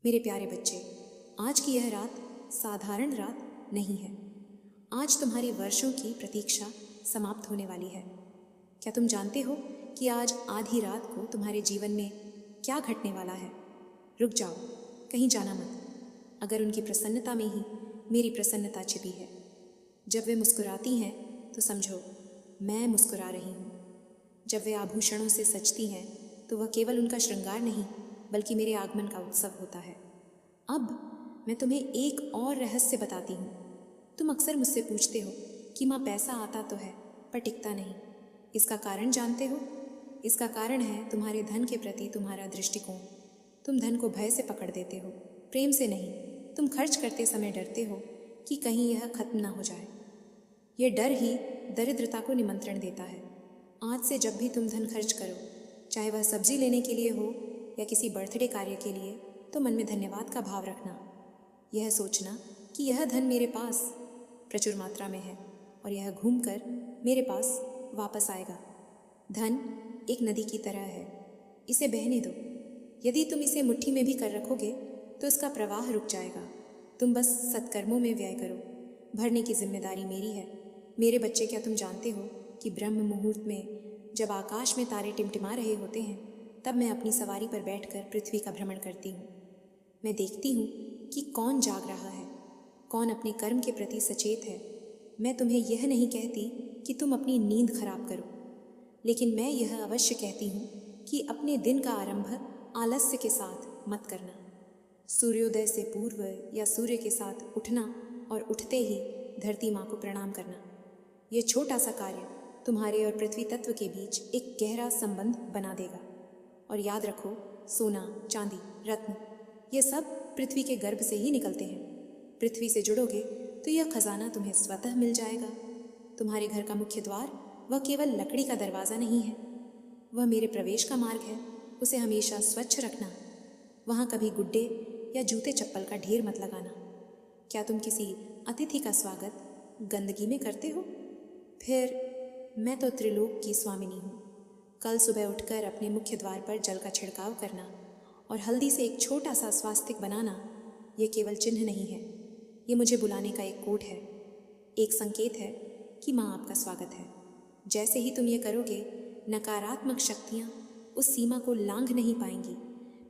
मेरे प्यारे बच्चे, आज की यह रात साधारण रात नहीं है। आज तुम्हारी वर्षों की प्रतीक्षा समाप्त होने वाली है। क्या तुम जानते हो कि आज आधी रात को तुम्हारे जीवन में क्या घटने वाला है? रुक जाओ, कहीं जाना मत। अगर उनकी प्रसन्नता में ही मेरी प्रसन्नता छिपी है। जब वे मुस्कुराती हैं तो समझो मैं मुस्कुरा रही हूँ। जब वे आभूषणों से सजती हैं तो वह केवल उनका श्रृंगार नहीं बल्कि मेरे आगमन का उत्सव होता है। अब मैं तुम्हें एक और रहस्य बताती हूँ। तुम अक्सर मुझसे पूछते हो कि माँ पैसा आता तो है पर टिकता नहीं। इसका कारण जानते हो? इसका कारण है तुम्हारे धन के प्रति तुम्हारा दृष्टिकोण। तुम धन को भय से पकड़ देते हो, प्रेम से नहीं। तुम खर्च करते समय डरते हो कि कहीं यह खत्म ना हो जाए। यह डर ही दरिद्रता को निमंत्रण देता है। आज से जब भी तुम धन खर्च करो, चाहे वह सब्जी लेने के लिए हो या किसी बर्थडे कार्य के लिए, तो मन में धन्यवाद का भाव रखना। यह सोचना कि यह धन मेरे पास प्रचुर मात्रा में है और यह घूमकर मेरे पास वापस आएगा। धन एक नदी की तरह है, इसे बहने दो। यदि तुम इसे मुट्ठी में भी कर रखोगे तो इसका प्रवाह रुक जाएगा। तुम बस सत्कर्मों में व्यय करो, भरने की जिम्मेदारी मेरी है। मेरे बच्चे, क्या तुम जानते हो कि ब्रह्म मुहूर्त में जब आकाश में तारे टिमटिमा रहे होते हैं, तब मैं अपनी सवारी पर बैठकर पृथ्वी का भ्रमण करती हूँ। मैं देखती हूँ कि कौन जाग रहा है, कौन अपने कर्म के प्रति सचेत है। मैं तुम्हें यह नहीं कहती कि तुम अपनी नींद खराब करो, लेकिन मैं यह अवश्य कहती हूँ कि अपने दिन का आरंभ आलस्य के साथ मत करना। सूर्योदय से पूर्व या सूर्य के साथ उठना और उठते ही धरती माँ को प्रणाम करना। यह छोटा सा कार्य तुम्हारे और पृथ्वी तत्व के बीच एक गहरा संबंध बना देगा। और याद रखो, सोना, चांदी, रत्न, ये सब पृथ्वी के गर्भ से ही निकलते हैं। पृथ्वी से जुड़ोगे तो यह खजाना तुम्हें स्वतः मिल जाएगा। तुम्हारे घर का मुख्य द्वार वह केवल लकड़ी का दरवाज़ा नहीं है, वह मेरे प्रवेश का मार्ग है। उसे हमेशा स्वच्छ रखना। वहाँ कभी गुड्डे या जूते चप्पल का ढेर मत लगाना। क्या तुम किसी अतिथि का स्वागत गंदगी में करते हो? फिर मैं तो त्रिलोक की स्वामिनी हूँ। कल सुबह उठकर अपने मुख्य द्वार पर जल का छिड़काव करना और हल्दी से एक छोटा सा स्वास्तिक बनाना, ये केवल चिन्ह नहीं है, ये मुझे बुलाने का एक कोड है, एक संकेत है कि माँ आपका स्वागत है। जैसे ही तुम ये करोगे, नकारात्मक शक्तियाँ उस सीमा को लांघ नहीं पाएंगी।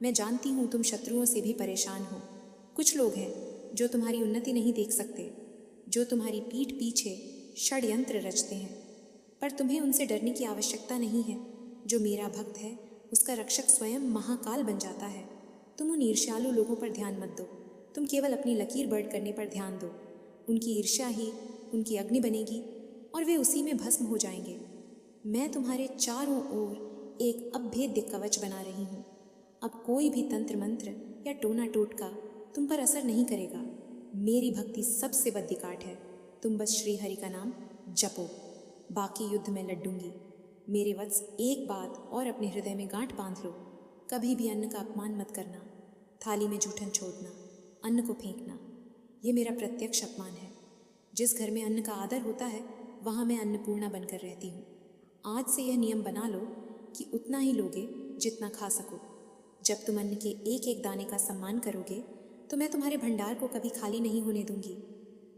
मैं जानती हूँ तुम शत्रुओं से भी परेशान हो। कुछ लोग हैं जो तुम्हारी उन्नति नहीं देख सकते, जो तुम्हारी पीठ पीछे षड्यंत्र रचते हैं, पर तुम्हें उनसे डरने की आवश्यकता नहीं है। जो मेरा भक्त है उसका रक्षक स्वयं महाकाल बन जाता है। तुम उन ईर्ष्यालु लोगों पर ध्यान मत दो, तुम केवल अपनी लकीर बढ़ करने पर ध्यान दो। उनकी ईर्ष्या ही उनकी अग्नि बनेगी और वे उसी में भस्म हो जाएंगे। मैं तुम्हारे चारों ओर एक अभेद्य कवच बना रही हूँ। अब कोई भी तंत्र मंत्र या टोना टोटका तुम पर असर नहीं करेगा। मेरी भक्ति सबसे बद्दिकाठ है। तुम बस श्री हरि का नाम जपो, बाकी युद्ध में लड़ूंगी। मेरे वत्स, एक बात और अपने हृदय में गांठ बांध लो, कभी भी अन्न का अपमान मत करना, थाली में जूठन छोड़ना, अन्न को फेंकना, ये मेरा प्रत्यक्ष अपमान है। जिस घर में अन्न का आदर होता है वहाँ मैं अन्नपूर्णा बनकर रहती हूँ। आज से यह नियम बना लो कि उतना ही लोगे जितना खा सको। जब तुम अन्न के एक एक दाने का सम्मान करोगे तो मैं तुम्हारे भंडार को कभी खाली नहीं होने दूंगी।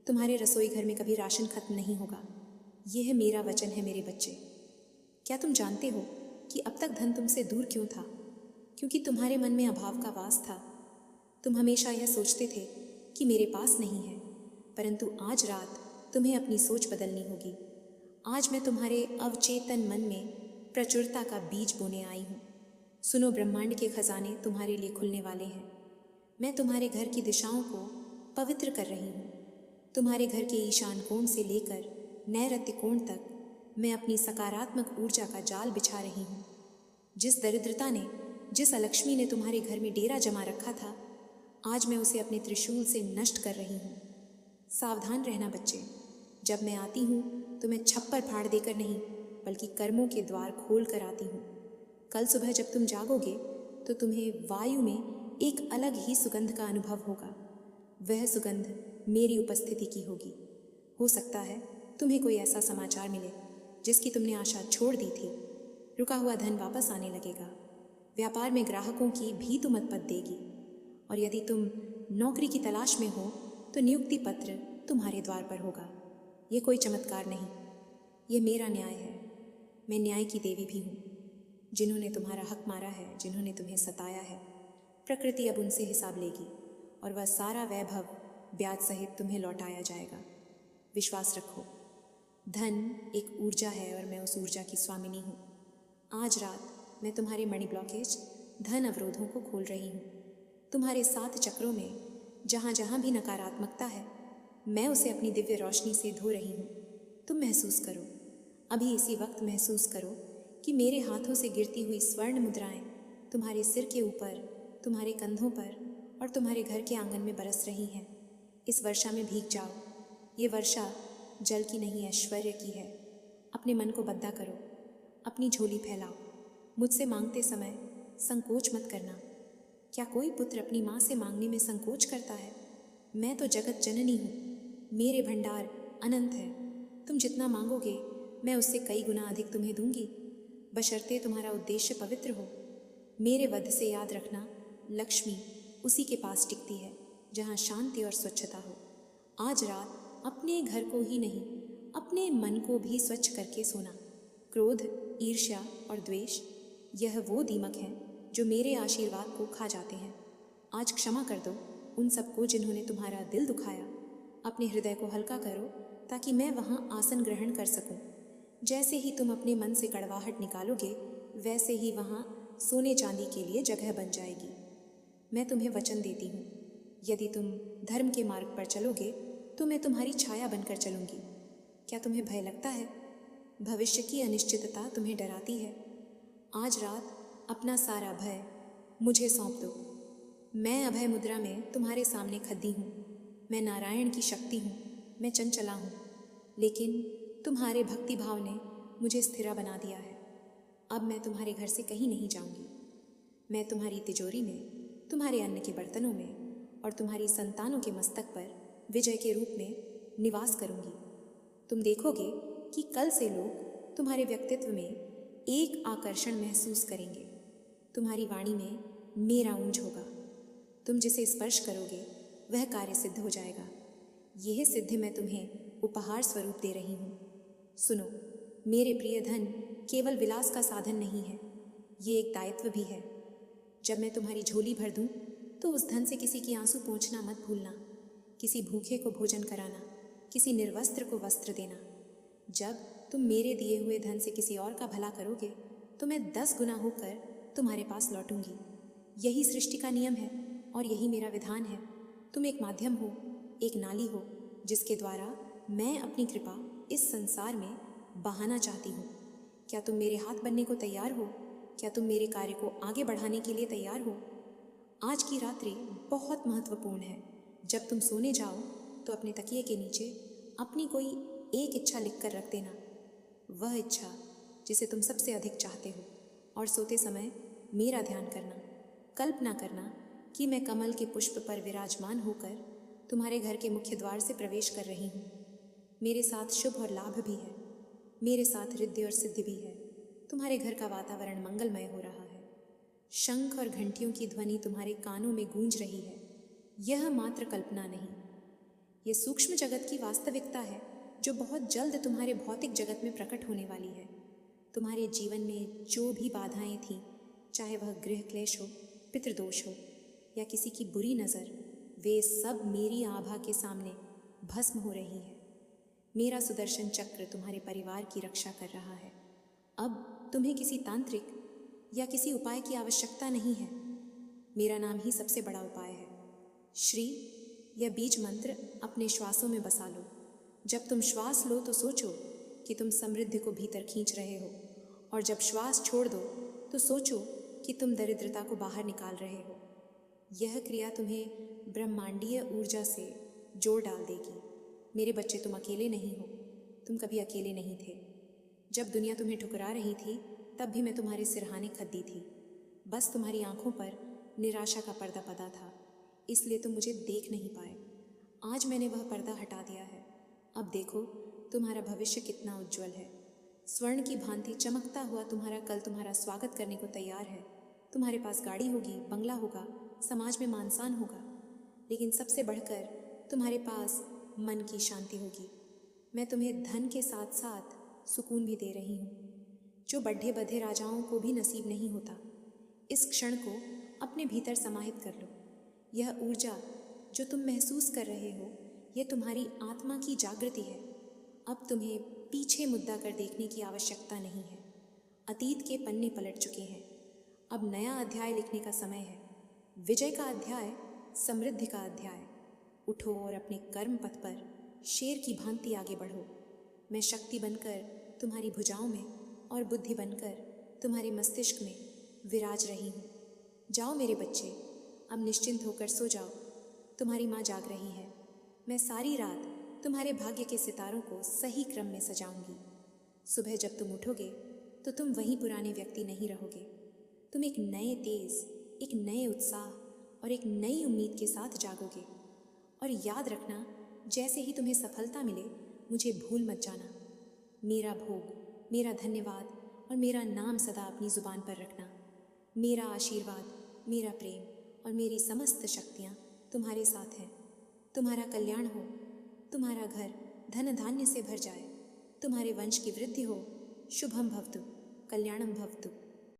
तुम्हारे रसोई घर में कभी राशन खत्म नहीं होगा। यह मेरा वचन है मेरे बच्चे। क्या तुम जानते हो कि अब तक धन तुमसे दूर क्यों था? क्योंकि तुम्हारे मन में अभाव का वास था। तुम हमेशा यह सोचते थे कि मेरे पास नहीं है, परंतु आज रात तुम्हें अपनी सोच बदलनी होगी। आज मैं तुम्हारे अवचेतन मन में प्रचुरता का बीज बोने आई हूँ। सुनो, ब्रह्मांड के खजाने तुम्हारे लिए खुलने वाले हैं। मैं तुम्हारे घर की दिशाओं को पवित्र कर रही हूँ। तुम्हारे घर के ईशान कोण से लेकर नैऋत्य कोण तक मैं अपनी सकारात्मक ऊर्जा का जाल बिछा रही हूँ। जिस दरिद्रता ने, जिस अलक्ष्मी ने तुम्हारे घर में डेरा जमा रखा था, आज मैं उसे अपने त्रिशूल से नष्ट कर रही हूँ। सावधान रहना बच्चे, जब मैं आती हूँ तो मैं छप्पर फाड़ देकर नहीं बल्कि कर्मों के द्वार खोल कर आती हूँ। कल सुबह जब तुम जागोगे तो तुम्हें वायु में एक अलग ही सुगंध का अनुभव होगा। वह सुगंध मेरी उपस्थिति की होगी। हो सकता है तुम्हें कोई ऐसा समाचार मिले जिसकी तुमने आशा छोड़ दी थी। रुका हुआ धन वापस आने लगेगा। व्यापार में ग्राहकों की भी तुम मत देगी। और यदि तुम नौकरी की तलाश में हो तो नियुक्ति पत्र तुम्हारे द्वार पर होगा। ये कोई चमत्कार नहीं, ये मेरा न्याय है। मैं न्याय की देवी भी हूँ। जिन्होंने तुम्हारा हक मारा है, जिन्होंने तुम्हें सताया है, प्रकृति अब उनसे हिसाब लेगी और वह सारा वैभव ब्याज सहित तुम्हें लौटाया जाएगा। विश्वास रखो, धन एक ऊर्जा है और मैं उस ऊर्जा की स्वामिनी हूँ। आज रात मैं तुम्हारे मणि ब्लॉकेज, धन अवरोधों को खोल रही हूँ। तुम्हारे 7 चक्रों में जहाँ जहाँ भी नकारात्मकता है, मैं उसे अपनी दिव्य रोशनी से धो रही हूँ। तुम महसूस करो, अभी इसी वक्त महसूस करो कि मेरे हाथों से गिरती हुई स्वर्ण मुद्राएं तुम्हारे सिर के ऊपर, तुम्हारे कंधों पर और तुम्हारे घर के आंगन में बरस रही हैं। इस वर्षा में भीग जाओ। ये वर्षा जल की नहीं, ऐश्वर्य की है। अपने मन को बद्दा करो, अपनी झोली फैलाओ। मुझसे मांगते समय संकोच मत करना। क्या कोई पुत्र अपनी माँ से मांगने में संकोच करता है? मैं तो जगत जननी हूँ, मेरे भंडार अनंत है। तुम जितना मांगोगे मैं उससे कई गुना अधिक तुम्हें दूंगी, बशर्ते तुम्हारा उद्देश्य पवित्र हो। मेरे वध से याद रखना, लक्ष्मी उसी के पास टिकती है जहाँ शांति और स्वच्छता हो। आज रात अपने घर को ही नहीं, अपने मन को भी स्वच्छ करके सोना। क्रोध, ईर्ष्या और द्वेष, यह वो दीमक हैं जो मेरे आशीर्वाद को खा जाते हैं। आज क्षमा कर दो उन सबको जिन्होंने तुम्हारा दिल दुखाया। अपने हृदय को हल्का करो ताकि मैं वहाँ आसन ग्रहण कर सकूं। जैसे ही तुम अपने मन से कड़वाहट निकालोगे, वैसे ही वहाँ सोने चांदी के लिए जगह बन जाएगी। मैं तुम्हें वचन देती हूँ, यदि तुम धर्म के मार्ग पर चलोगे तो मैं तुम्हारी छाया बनकर चलूँगी। क्या तुम्हें भय लगता है? भविष्य की अनिश्चितता तुम्हें डराती है? आज रात अपना सारा भय मुझे सौंप दो। मैं अभय मुद्रा में तुम्हारे सामने खद्दी हूँ। मैं नारायण की शक्ति हूँ, मैं चंचला हूँ, लेकिन तुम्हारे भक्ति भाव ने मुझे स्थिरा बना दिया है। अब मैं तुम्हारे घर से कहीं नहीं जाऊँगी। मैं तुम्हारी तिजोरी में, तुम्हारे अन्न के बर्तनों में और तुम्हारी संतानों के मस्तक पर विजय के रूप में निवास करूँगी। तुम देखोगे कि कल से लोग तुम्हारे व्यक्तित्व में एक आकर्षण महसूस करेंगे। तुम्हारी वाणी में मेरा ऊंज होगा। तुम जिसे स्पर्श करोगे वह कार्य सिद्ध हो जाएगा। यह सिद्धि मैं तुम्हें उपहार स्वरूप दे रही हूँ। सुनो, मेरे प्रिय धन केवल विलास का साधन नहीं है, ये एक दायित्व भी है। जब मैं तुम्हारी झोली भर दूँ तो उस धन से किसी की आंसू पोंछना मत भूलना, किसी भूखे को भोजन कराना, किसी निर्वस्त्र को वस्त्र देना। जब तुम मेरे दिए हुए धन से किसी और का भला करोगे तो मैं 10 गुना होकर तुम्हारे पास लौटूंगी। यही सृष्टि का नियम है और यही मेरा विधान है। तुम एक माध्यम हो, एक नाली हो, जिसके द्वारा मैं अपनी कृपा इस संसार में बहाना चाहती हूँ। क्या तुम मेरे हाथ बनने को तैयार हो? क्या तुम मेरे कार्य को आगे बढ़ाने के लिए तैयार हो? आज की रात्रि बहुत महत्वपूर्ण है। जब तुम सोने जाओ तो अपने तकिए के नीचे अपनी कोई एक इच्छा लिखकर रख देना, वह इच्छा जिसे तुम सबसे अधिक चाहते हो, और सोते समय मेरा ध्यान करना। कल्पना करना कि मैं कमल के पुष्प पर विराजमान होकर तुम्हारे घर के मुख्य द्वार से प्रवेश कर रही हूँ। मेरे साथ शुभ और लाभ भी है, मेरे साथ रिद्धि और सिद्धि भी है। तुम्हारे घर का वातावरण मंगलमय हो रहा है। शंख और घंटियों की ध्वनि तुम्हारे कानों में गूंज रही है। यह मात्र कल्पना नहीं, यह सूक्ष्म जगत की वास्तविकता है जो बहुत जल्द तुम्हारे भौतिक जगत में प्रकट होने वाली है। तुम्हारे जीवन में जो भी बाधाएं थीं, चाहे वह गृह क्लेश हो, पितृदोष हो या किसी की बुरी नज़र, वे सब मेरी आभा के सामने भस्म हो रही है। मेरा सुदर्शन चक्र तुम्हारे परिवार की रक्षा कर रहा है। अब तुम्हें किसी तांत्रिक या किसी उपाय की आवश्यकता नहीं है। मेरा नाम ही सबसे बड़ा उपाय है। श्री यह बीज मंत्र अपने श्वासों में बसा लो। जब तुम श्वास लो तो सोचो कि तुम समृद्धि को भीतर खींच रहे हो, और जब श्वास छोड़ दो तो सोचो कि तुम दरिद्रता को बाहर निकाल रहे हो। यह क्रिया तुम्हें ब्रह्मांडीय ऊर्जा से जोड़ डाल देगी। मेरे बच्चे, तुम अकेले नहीं हो, तुम कभी अकेले नहीं थे। जब दुनिया तुम्हें ठुकरा रही थी तब भी मैं तुम्हारे सिरहाने खद्दी थी। बस तुम्हारी आंखों पर निराशा का पर्दा पड़ा था, इसलिए तुम मुझे देख नहीं पाए। आज मैंने वह पर्दा हटा दिया है। अब देखो तुम्हारा भविष्य कितना उज्जवल है। स्वर्ण की भांति चमकता हुआ तुम्हारा कल तुम्हारा स्वागत करने को तैयार है। तुम्हारे पास गाड़ी होगी, बंगला होगा, समाज में मान-सान होगा, लेकिन सबसे बढ़कर तुम्हारे पास मन की शांति होगी। मैं तुम्हें धन के साथ साथ सुकून भी दे रही हूँ, जो बढ़े बधे राजाओं को भी नसीब नहीं होता। इस क्षण को अपने भीतर समाहित कर लो। यह ऊर्जा जो तुम महसूस कर रहे हो, यह तुम्हारी आत्मा की जागृति है। अब तुम्हें पीछे मुद्दा कर देखने की आवश्यकता नहीं है। अतीत के पन्ने पलट चुके हैं। अब नया अध्याय लिखने का समय है। विजय का अध्याय, समृद्धि का अध्याय। उठो और अपने कर्म पथ पर शेर की भांति आगे बढ़ो। मैं शक्ति बनकर तुम्हारी भुजाओं में और बुद्धि बनकर तुम्हारे मस्तिष्क में विराज रही हूँ। जाओ मेरे बच्चे, अब निश्चिंत होकर सो जाओ। तुम्हारी माँ जाग रही है। मैं सारी रात तुम्हारे भाग्य के सितारों को सही क्रम में सजाऊंगी। सुबह जब तुम उठोगे तो तुम वही पुराने व्यक्ति नहीं रहोगे। तुम एक नए तेज, एक नए उत्साह और एक नई उम्मीद के साथ जागोगे। और याद रखना, जैसे ही तुम्हें सफलता मिले, मुझे भूल मत जाना। मेरा भोग, मेरा धन्यवाद और मेरा नाम सदा अपनी जुबान पर रखना। मेरा आशीर्वाद, मेरा प्रेम और मेरी समस्त शक्तियाँ तुम्हारे साथ हैं। तुम्हारा कल्याण हो, तुम्हारा घर धन धान्य से भर जाए, तुम्हारे वंश की वृद्धि हो। शुभम भवतु, कल्याणम भवतु।